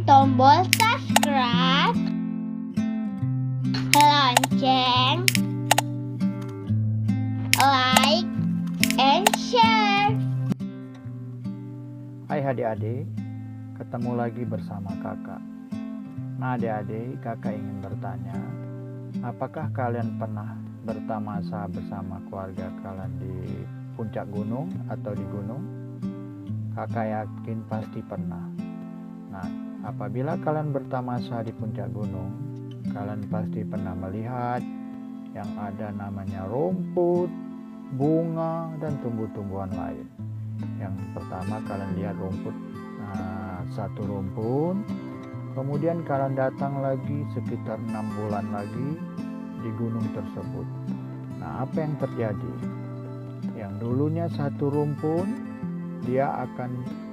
tombol subscribe, lonceng, like, and share. Hai adik-adik, ketemu lagi bersama kakak. Nah adik-adik, kakak ingin bertanya, apakah kalian pernah bertamasa bersama keluarga kalian di puncak gunung atau di gunung? Kakak yakin pasti pernah. Nah, apabila kalian bertamasa di puncak gunung, kalian pasti pernah melihat yang ada namanya rumput, bunga, dan tumbuh-tumbuhan lain. Yang pertama kalian lihat rumput, satu rumpun, kemudian kalian datang lagi sekitar 6 bulan lagi di gunung tersebut. Nah, apa yang terjadi? Yang dulunya satu rumpun, dia akan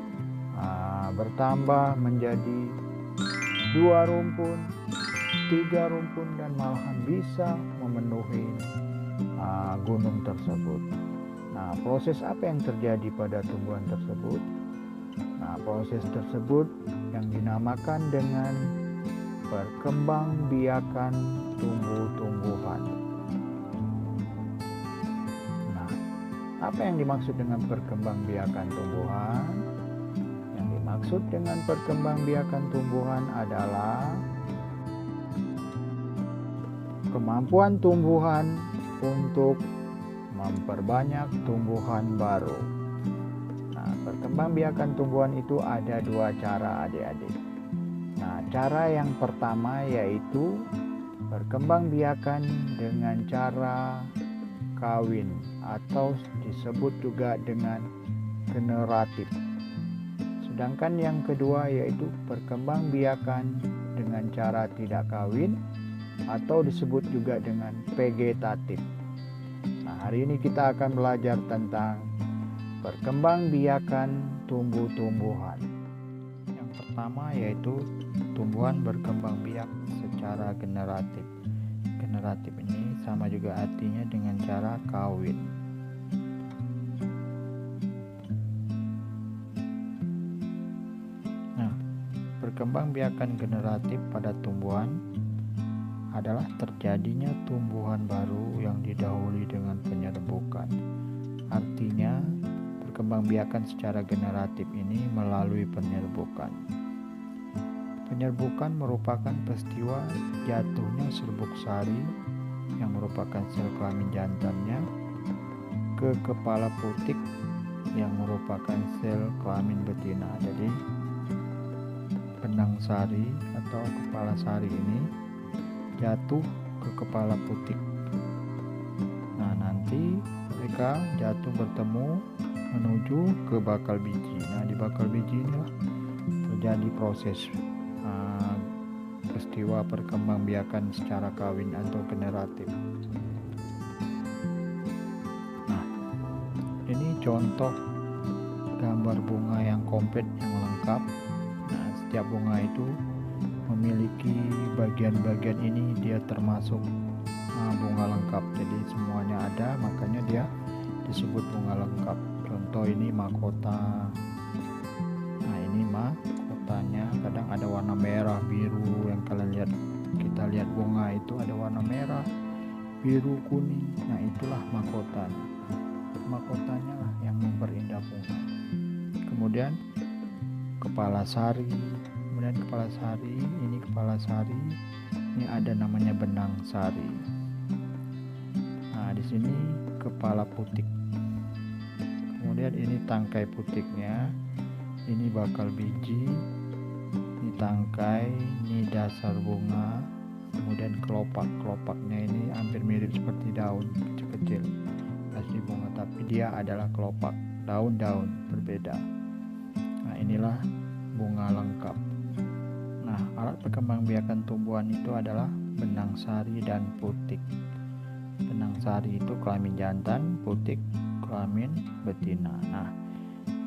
bertambah menjadi 2 rumpun, 3 rumpun, dan malahan bisa memenuhi gunung tersebut. Nah, proses apa yang terjadi pada tumbuhan tersebut? Nah, proses tersebut yang dinamakan dengan perkembangbiakan tumbuh-tumbuhan. Nah, apa yang dimaksud dengan perkembangbiakan tumbuhan? Yang dimaksud dengan perkembangbiakan tumbuhan adalah kemampuan tumbuhan untuk memperbanyak tumbuhan baru. Nah, perkembangbiakan tumbuhan itu ada 2 cara adik-adik. Nah, cara yang pertama yaitu perkembangbiakan dengan cara kawin atau disebut juga dengan generatif. Sedangkan yang kedua yaitu perkembangbiakan dengan cara tidak kawin atau disebut juga dengan vegetatif. Nah, hari ini kita akan belajar tentang perkembangbiakan tumbuh-tumbuhan. Yang pertama yaitu tumbuhan berkembang biak secara generatif. Generatif ini sama juga artinya dengan cara kawin. Nah, perkembangbiakan generatif pada tumbuhan adalah terjadinya tumbuhan baru yang didahului dengan penyerbukan. Artinya, perkembangbiakan secara generatif ini melalui penyerbukan. Penyerbukan merupakan peristiwa jatuhnya serbuk sari yang merupakan sel kelamin jantannya ke kepala putik yang merupakan sel kelamin betina. Jadi, benang sari atau kepala sari ini jatuh ke kepala putik. Nah, nanti mereka jatuh bertemu menuju ke bakal biji. Nah, di bakal biji inilah terjadi proses peristiwa perkembangbiakan secara kawin atau generatif. Nah, ini contoh gambar bunga yang komplit yang lengkap. Nah, setiap bunga itu memiliki bagian-bagian ini, dia termasuk bunga lengkap. Jadi semuanya ada, makanya dia disebut bunga lengkap. Contoh ini mahkota. Nah, ini mahkotanya kadang ada warna merah, biru yang kalian lihat. Kita lihat bunga itu ada warna merah, biru, kuning. Nah, itulah mahkotanya. Mahkotanya lah yang memperindah bunga. Kemudian kepala sari. Kemudian kepala sari ini ada namanya benang sari. Nah, di sini kepala putik. Kemudian ini tangkai putiknya, ini bakal biji, ini tangkai, ini dasar bunga. Kemudian kelopaknya ini hampir mirip seperti daun kecil-kecil asli bunga, tapi dia adalah kelopak, daun-daun berbeda. Nah, inilah bunga lengkap. Nah, alat perkembangbiakan tumbuhan itu adalah benang sari dan putik. Benang sari itu kelamin jantan, putik kelamin betina. Nah,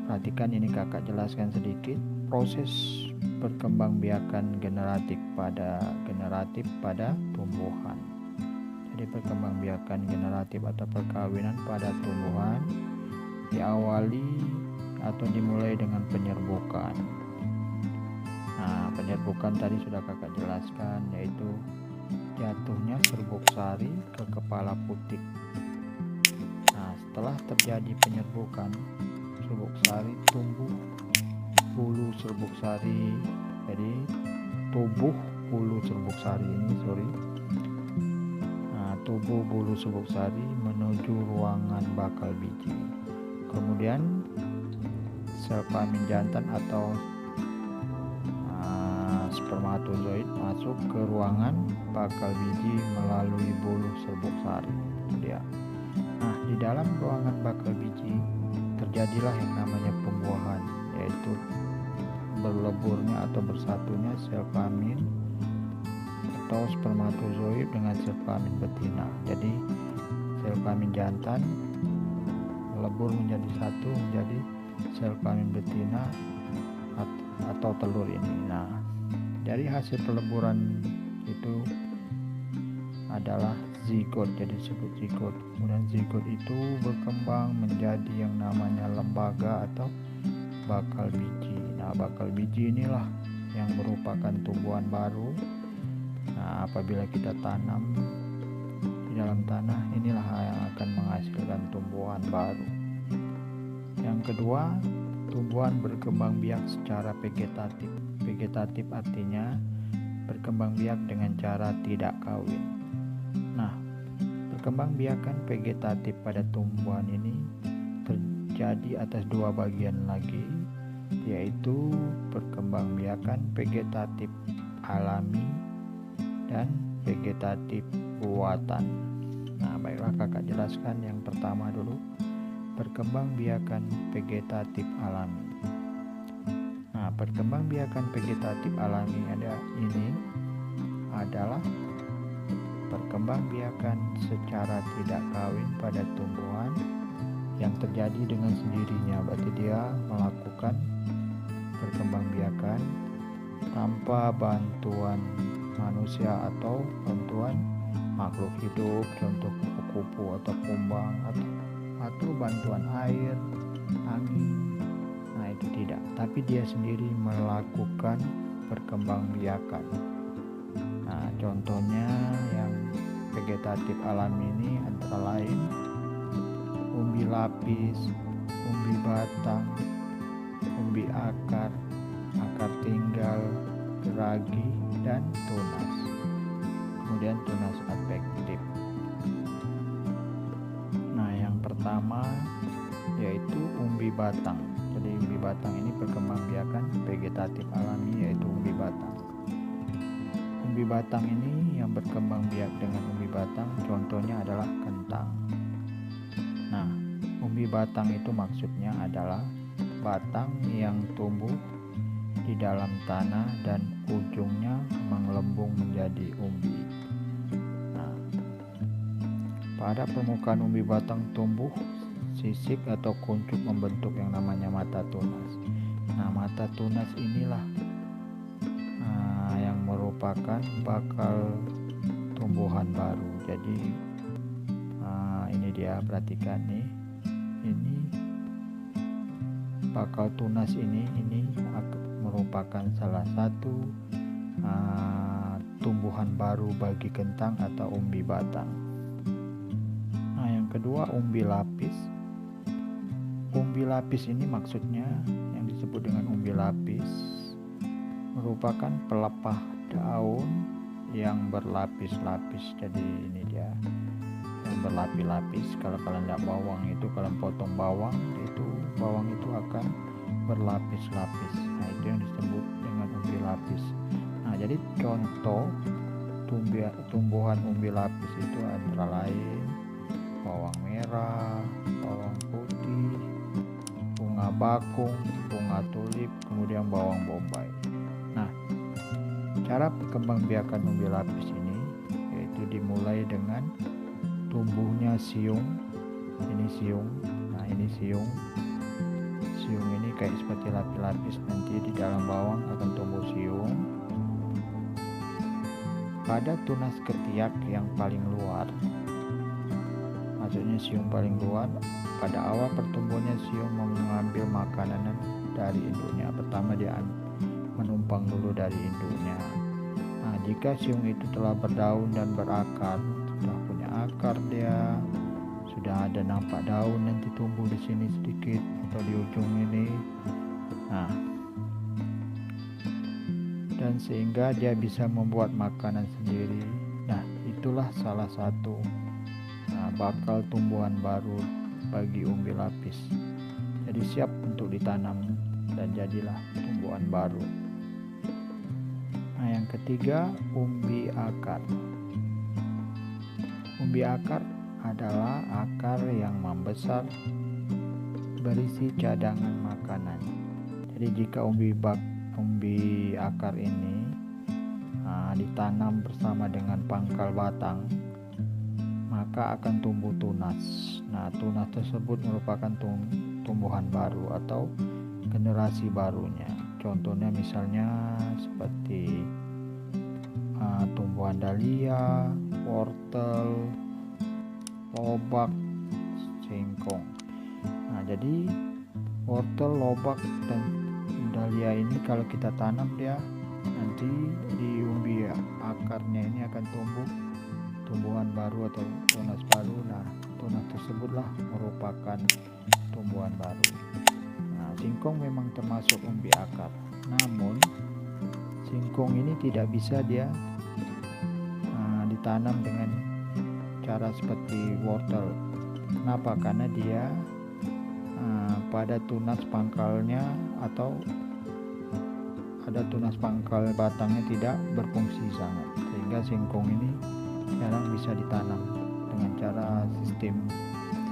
perhatikan ini kakak jelaskan sedikit proses perkembangbiakan generatif pada tumbuhan. Jadi perkembangbiakan generatif atau perkawinan pada tumbuhan diawali atau dimulai dengan penyerbukan. Nah, Penyerbukan tadi sudah kakak jelaskan, yaitu jatuhnya serbuk sari ke kepala putik. Nah, setelah terjadi penyerbukan serbuk sari, tumbuh bulu serbuk sari. Jadi tubuh bulu serbuk sari ini, tubuh bulu serbuk sari menuju ruangan bakal biji. Kemudian sel kelamin jantan atau spermatozoid masuk ke ruangan bakal biji melalui bulu serbuk sari. Itu dia. Nah, di dalam ruangan bakal biji terjadilah yang namanya pembuahan, yaitu berleburnya atau bersatunya sel kelamin atau spermatozoid dengan sel kelamin betina. Jadi sel kelamin jantan melebur menjadi satu menjadi sel kelamin betina atau telur ini. Nah, dari hasil peleburan itu adalah zigot, jadi disebut zigot. Kemudian zigot itu berkembang menjadi yang namanya lembaga atau bakal biji. Nah, bakal biji inilah yang merupakan tumbuhan baru. Nah, apabila kita tanam di dalam tanah, inilah yang akan menghasilkan tumbuhan baru. Yang kedua, tumbuhan berkembang biak secara vegetatif. Vegetatif artinya berkembang biak dengan cara tidak kawin. Nah, perkembangbiakan vegetatif pada tumbuhan ini terjadi atas dua bagian lagi, yaitu perkembangbiakan vegetatif alami dan vegetatif buatan. Nah, baiklah kakak jelaskan yang pertama dulu, perkembangbiakan vegetatif alami. Nah, perkembangbiakan vegetatif alami adalah perkembangbiakan secara tidak kawin pada tumbuhan yang terjadi dengan sendirinya. Berarti dia melakukan perkembangbiakan tanpa bantuan manusia atau bantuan makhluk hidup, contoh kupu-kupu atau kumbang atau bantuan air, angin. Nah, itu tidak, tapi dia sendiri melakukan perkembangbiakan. Nah, contohnya yang vegetatif alami ini antara lain umbi lapis, umbi batang, umbi akar tinggal, geragi, dan tunas. Kemudian tunas advektif. Nah, yang pertama yaitu umbi batang. Jadi umbi batang ini perkembangbiakan vegetatif alami, yaitu umbi batang. Umbi batang ini yang berkembang biak dengan umbi batang contohnya adalah kentang. Nah, umbi batang itu maksudnya adalah batang yang tumbuh di dalam tanah dan ujungnya mengelembung menjadi umbi. Nah, pada permukaan umbi batang tumbuh sisik atau kuncup membentuk yang namanya mata tunas. Nah, mata tunas inilah yang merupakan bakal tumbuhan baru. Jadi ini dia, perhatikan nih, ini bakal tunas ini merupakan salah satu tumbuhan baru bagi kentang atau umbi batang. Nah, yang kedua umbi lapis. Umbi lapis ini maksudnya yang disebut dengan umbi lapis merupakan pelepah daun yang berlapis-lapis. Jadi ini dia yang berlapis-lapis. Kalau kalian lihat bawang itu, kalian potong bawang itu akan berlapis-lapis. Nah, itu yang disebut dengan umbi lapis. Nah, jadi contoh tumbuhan umbi lapis itu antara lain bawang merah, bawang putih, bunga bakung, bunga tulip, kemudian bawang bombay. Nah, cara perkembangbiakan umbi lapis ini yaitu dimulai dengan tumbuhnya siung. Ini siung. Nah, ini siung. Siung ini kayak seperti lapis-lapis, nanti di dalam bawang akan tumbuh siung. Pada tunas ketiak yang paling luar, maksudnya siung paling luar, pada awal pertumbuhannya siung mengambil makanan dari induknya. Pertama dia menumpang dulu dari induknya. Nah, jika siung itu telah berdaun dan berakar, sudah punya akar dia, sudah ada nampak daun nanti tumbuh di sini sedikit atau di ujung ini. Nah, dan sehingga dia bisa membuat makanan sendiri. Nah, itulah salah satu bakal tumbuhan baru bagi umbi lapis. Jadi siap untuk ditanam dan jadilah tumbuhan baru. Nah, yang ketiga, umbi akar. Umbi akar adalah akar yang membesar berisi cadangan makanan. Jadi jika umbi akar ini ditanam bersama dengan pangkal batang, maka akan tumbuh tunas. Nah, tunas tersebut merupakan tumbuhan baru atau generasi barunya. Contohnya misalnya seperti tumbuhan dahlia, wortel, lobak, singkong. Nah, jadi wortel, lobak, dan dahlia ini kalau kita tanam, dia nanti di umbi akarnya ini akan tumbuh tumbuhan baru atau tunas baru. Nah, tunas tersebutlah merupakan tumbuhan baru. Nah, singkong memang termasuk umbi akar, namun singkong ini tidak bisa dia ditanam dengan cara seperti wortel. Kenapa? Karena dia pada tunas pangkalnya atau ada tunas pangkal batangnya tidak berfungsi sangat, sehingga singkong ini jarang bisa ditanam dengan cara sistem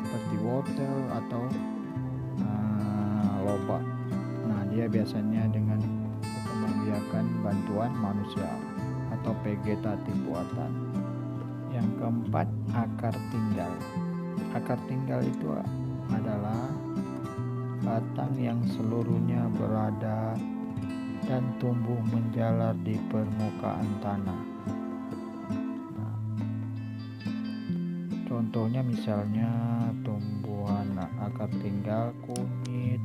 seperti wortel atau lobak. Nah, dia biasanya dengan perkembangbiakan bantuan manusia atau vegetatif buatan. Yang keempat, akar tinggal. Akar tinggal itu adalah batang yang seluruhnya berada dan tumbuh menjalar di permukaan tanah. Nah, contohnya misalnya tumbuhan akar tinggal kunyit,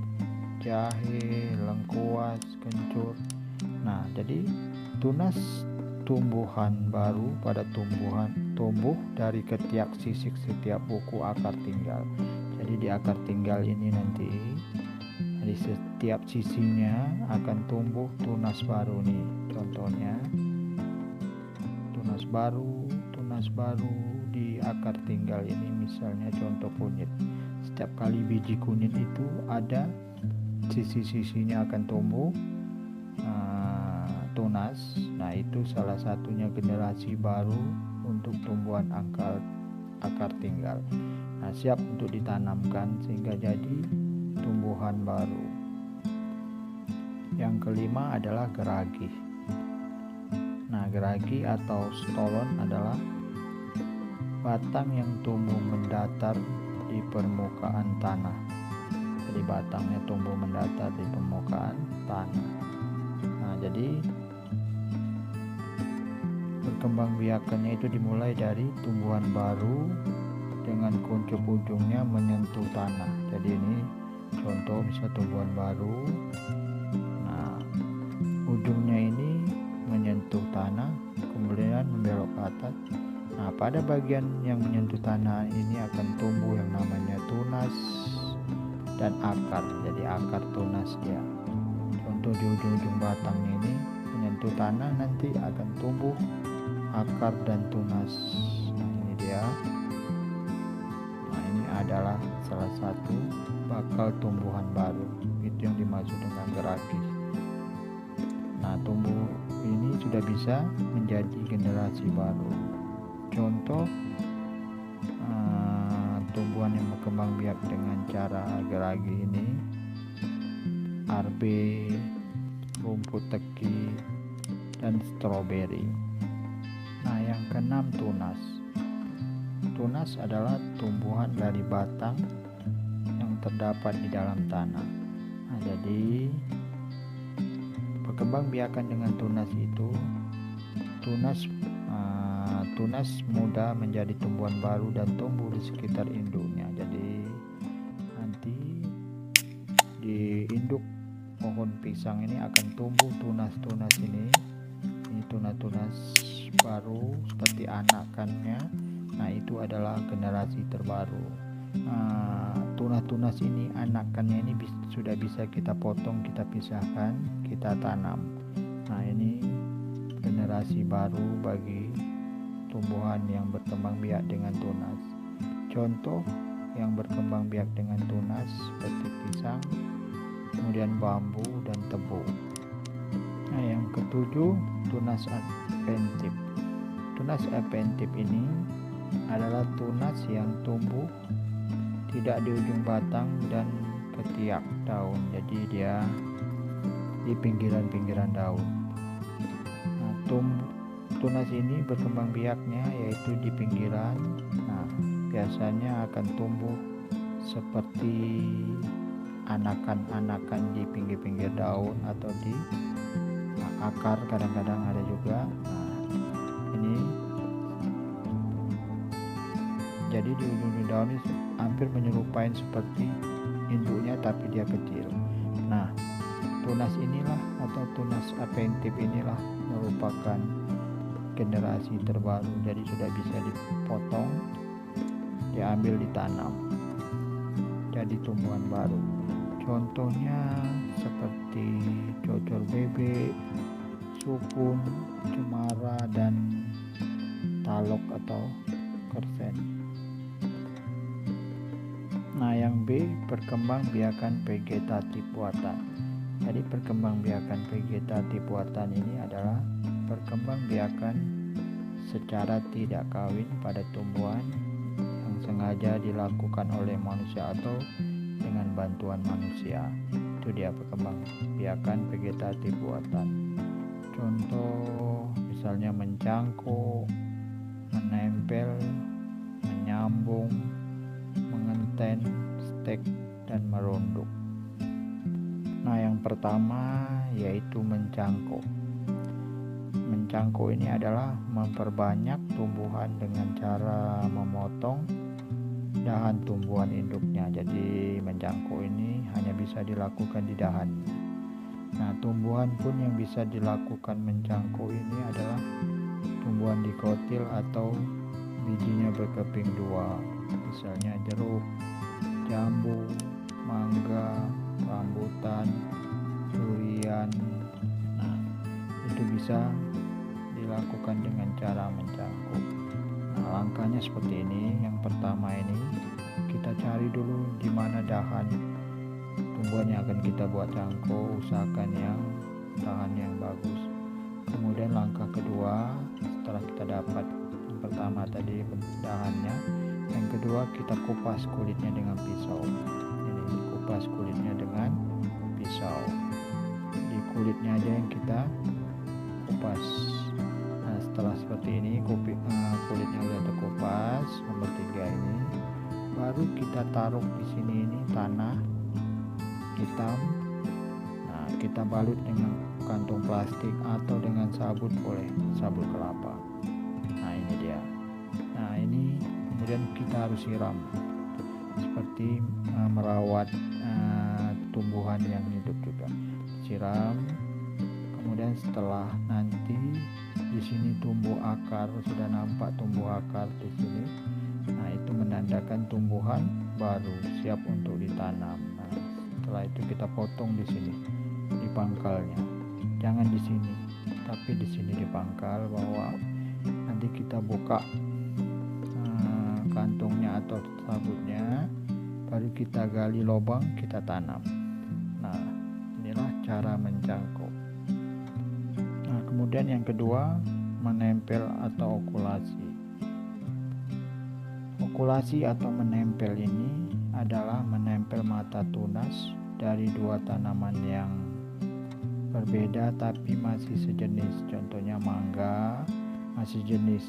jahe, lengkuas, kencur. Nah, jadi tunas tumbuhan baru pada tumbuh dari ketiak sisik setiap buku akar tinggal. Jadi di akar tinggal ini nanti di setiap sisinya akan tumbuh tunas baru nih. Contohnya tunas baru di akar tinggal ini, misalnya contoh kunyit. Setiap kali biji kunyit itu ada sisi-sisinya akan tumbuh tunas. Nah, itu salah satunya generasi baru untuk tumbuhan akar tinggal. Nah, siap untuk ditanamkan sehingga jadi tumbuhan baru. Yang kelima adalah geragi. Nah, geragi atau stolon adalah batang yang tumbuh mendatar di permukaan tanah. Jadi batangnya tumbuh mendatar di permukaan tanah. Nah, jadi perkembangbiakannya itu dimulai dari tumbuhan baru dengan kuncup ujungnya menyentuh tanah. Jadi ini contoh misalnya tumbuhan baru. Nah, ujungnya ini menyentuh tanah, kemudian membelok ke atas. Nah, pada bagian yang menyentuh tanah ini akan tumbuh yang namanya tunas dan akar. Jadi akar tunas dia. Contoh di ujung-ujung batangnya ini menyentuh tanah, nanti akan tumbuh akar dan tunas. Nah, ini dia. Nah, ini adalah salah satu bakal tumbuhan baru. Itu yang dimaksud dengan geragi. Nah, tumbuh ini sudah bisa menjadi generasi baru. Contoh tumbuhan yang berkembang biak dengan cara geragi ini: arbe, rumput teki, dan stroberi. Nah, yang keenam, tunas. Tunas adalah tumbuhan dari batang yang terdapat di dalam tanah. Nah, jadi perkembangbiakan dengan tunas itu, tunas muda menjadi tumbuhan baru dan tumbuh di sekitar induknya. Jadi nanti di induk pohon pohon pisang ini akan tumbuh tunas-tunas ini tunas-tunas baru seperti anakannya. Nah, itu adalah generasi terbaru. Tunas-tunas ini, anakannya ini sudah bisa kita potong, kita pisahkan, kita tanam. Nah, ini generasi baru bagi tumbuhan yang berkembang biak dengan tunas. Contoh yang berkembang biak dengan tunas seperti pisang, kemudian bambu dan tebu. Nah, yang ketujuh, tunas adventip. Tunas adventip ini adalah tunas yang tumbuh tidak di ujung batang dan ketiak daun, jadi dia di pinggiran-pinggiran daun. Nah, tunas ini berkembang biaknya yaitu di pinggiran. Nah, biasanya akan tumbuh seperti anakan-anakan di pinggir-pinggir daun atau di akar, kadang-kadang ada juga. Nah, ini jadi di ujung daun ini hampir menyerupai seperti induknya, tapi dia kecil. Nah, tunas inilah atau tunas adventip inilah merupakan generasi terbaru, jadi sudah bisa dipotong, diambil, ditanam jadi tumbuhan baru. Contohnya seperti cocor bebek, sukun, cemara, dan talok atau kersen. Nah, yang B, perkembangbiakan vegetatif buatan. Jadi perkembangbiakan vegetatif buatan ini adalah perkembangbiakan secara tidak kawin pada tumbuhan yang sengaja dilakukan oleh manusia atau dengan bantuan manusia. Itu dia perkembangbiakan vegetatif buatan. Contoh misalnya mencangkuk, menempel, menyambung, mengenten, stek, dan merunduk. Nah, yang pertama yaitu mencangkuk. Mencangkuk ini adalah memperbanyak tumbuhan dengan cara memotong dahan tumbuhan induknya. Jadi mencangkuk ini hanya bisa dilakukan di dahan. Nah, tumbuhan pun yang bisa dilakukan mencangkuk ini adalah tumbuhan dikotil atau bijinya berkeping dua, misalnya jeruk, jambu, mangga, rambutan, durian. Nah, itu bisa dilakukan dengan cara mencangkuk. Nah, langkahnya seperti ini. Yang pertama ini kita cari dulu di mana dahan tumbuhan yang akan kita buat cangkuk, usahakan yang dahan yang bagus. Kemudian langkah kedua, setelah kita dapat yang pertama tadi dahannya, yang kedua kita kupas kulitnya dengan pisau. Ini dikupas kulitnya dengan pisau. Di kulitnya aja yang kita kupas. Nah, setelah seperti ini kulitnya udah terkupas, nomor 3 ini baru kita taruh di sini ini tanah hitam. Nah, kita balut dengan kantung plastik atau dengan sabut, boleh sabut kelapa. Nah, ini dia. Nah, ini kemudian kita harus siram seperti merawat tumbuhan yang hidup juga. Siram. Kemudian setelah nanti di sini tumbuh akar, sudah nampak tumbuh akar di sini. Nah, itu menandakan tumbuhan baru siap untuk ditanam. Nah, setelah itu kita potong di sini di pangkalnya. Jangan di sini, tapi di sini di pangkal bawah. Nanti kita buka kantungnya atau sabutnya, baru kita gali lubang, kita tanam. Nah, inilah cara mencangkuk. Nah, kemudian yang kedua, menempel atau okulasi. Okulasi atau menempel ini adalah menempel mata tunas dari dua tanaman yang berbeda tapi masih sejenis. Contohnya mangga masih jenis,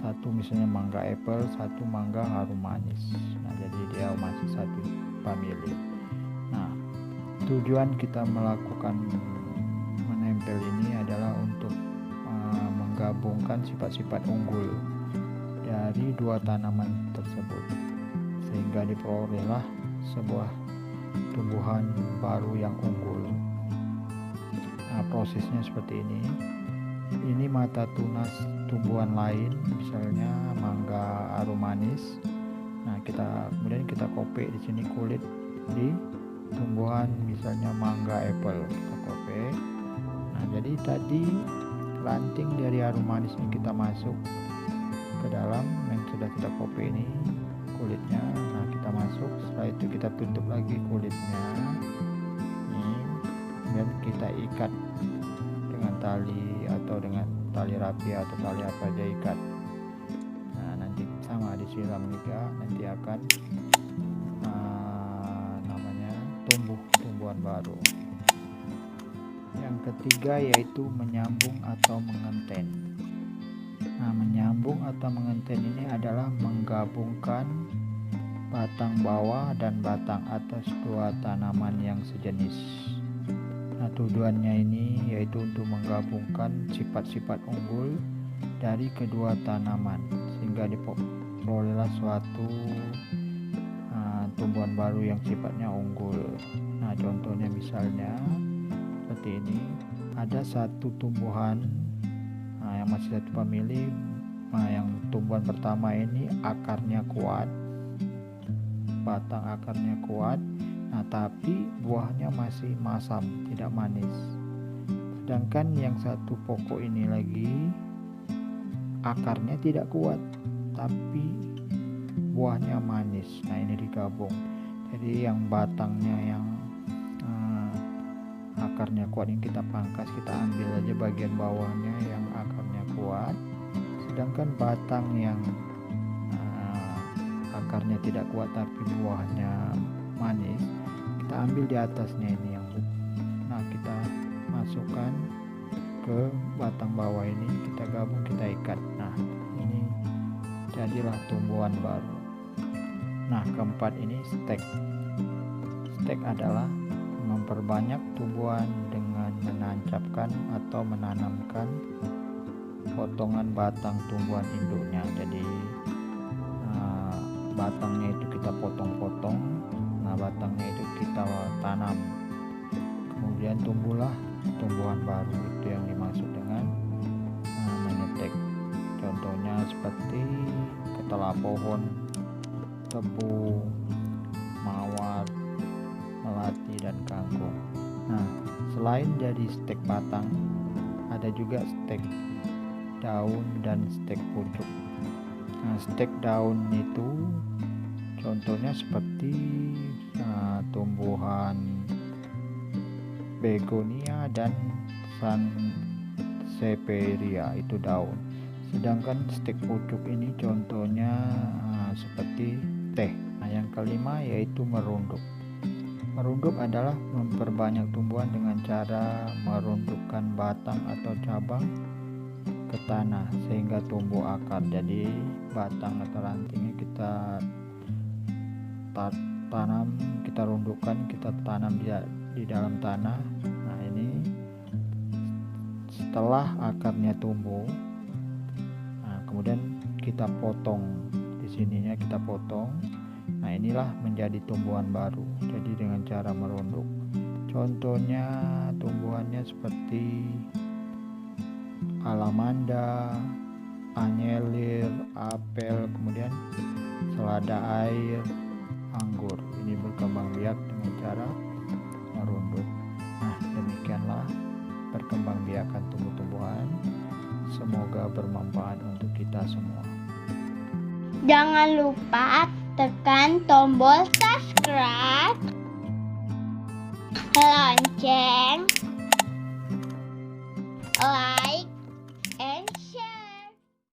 satu misalnya mangga apple, satu mangga harum manis. Nah, jadi dia masih satu famili. Nah, tujuan kita melakukan menempel ini adalah untuk menggabungkan sifat-sifat unggul dari dua tanaman tersebut, sehingga diperolehlah sebuah tumbuhan baru yang unggul. Nah, prosesnya seperti ini. Ini mata tunas tumbuhan lain, misalnya mangga aromanis. Nah, kemudian kita kopek di sini kulit di tumbuhan misalnya mangga apple, kita kopek. Nah, jadi tadi ranting dari aromanis ini kita masuk ke dalam yang sudah kita kopek ini kulitnya. Nah, kita masuk, setelah itu kita tutup lagi kulitnya ini, dan kita ikat dengan tali atau dengan tali rapi atau tali apa aja, ikat. Nah, nanti sama disiram juga, nanti akan namanya tumbuhan baru. Yang ketiga yaitu menyambung atau mengenten. Nah, menyambung atau mengenten ini adalah menggabungkan batang bawah dan batang atas dua tanaman yang sejenis. Nah, tujuannya ini yaitu untuk menggabungkan sifat-sifat unggul dari kedua tanaman sehingga diperolehlah suatu tumbuhan baru yang sifatnya unggul. Nah, contohnya misalnya seperti ini, ada satu tumbuhan yang masih satu famili. Nah, yang tumbuhan pertama ini akarnya kuat, batang akarnya kuat, nah tapi buahnya masih masam, tidak manis. Sedangkan yang satu pokok ini lagi akarnya tidak kuat tapi buahnya manis. Nah, ini digabung, jadi yang batangnya yang akarnya kuat ini kita pangkas, kita ambil aja bagian bawahnya yang akarnya kuat, sedangkan batang yang akarnya tidak kuat tapi buahnya manis kita ambil di atasnya ini yang kita masukkan ke batang bawah ini, kita gabung, kita ikat. Nah, ini jadilah tumbuhan baru. Nah, keempat ini stek. Stek adalah memperbanyak tumbuhan dengan menancapkan atau menanamkan potongan batang tumbuhan induknya. Jadi batangnya itu kita potong-potong, nah batangnya itu kita tanam, kemudian tumbuhlah tumbuhan baru. Itu yang dimaksud dengan menyetek. Contohnya seperti ketela pohon, tebu, mawar, melati, dan kangkung. Nah, selain dari stek batang, ada juga stek daun dan stek pucuk. Nah, stek daun itu contohnya seperti tumbuhan begonia dan sansevieria, itu daun. Sedangkan stek pucuk ini contohnya seperti teh. Nah, yang kelima yaitu merunduk. Merunduk adalah memperbanyak tumbuhan dengan cara merundukkan batang atau cabang ke tanah sehingga tumbuh akar. Jadi batang atau rantingnya kita tanam, kita rundukkan, kita tanam di dalam tanah. Nah, ini setelah akarnya tumbuh, nah kemudian kita potong, di sininya kita potong. Nah, inilah menjadi tumbuhan baru, jadi dengan cara merunduk. Contohnya tumbuhannya seperti alamanda, anyelir, apel, kemudian selada air, anggur. Ini berkembang biak dengan cara merunduk. Nah, demikianlah perkembangbiakan tumbuh-tumbuhan. Semoga bermanfaat untuk kita semua. Jangan lupa tekan tombol subscribe, lonceng, like,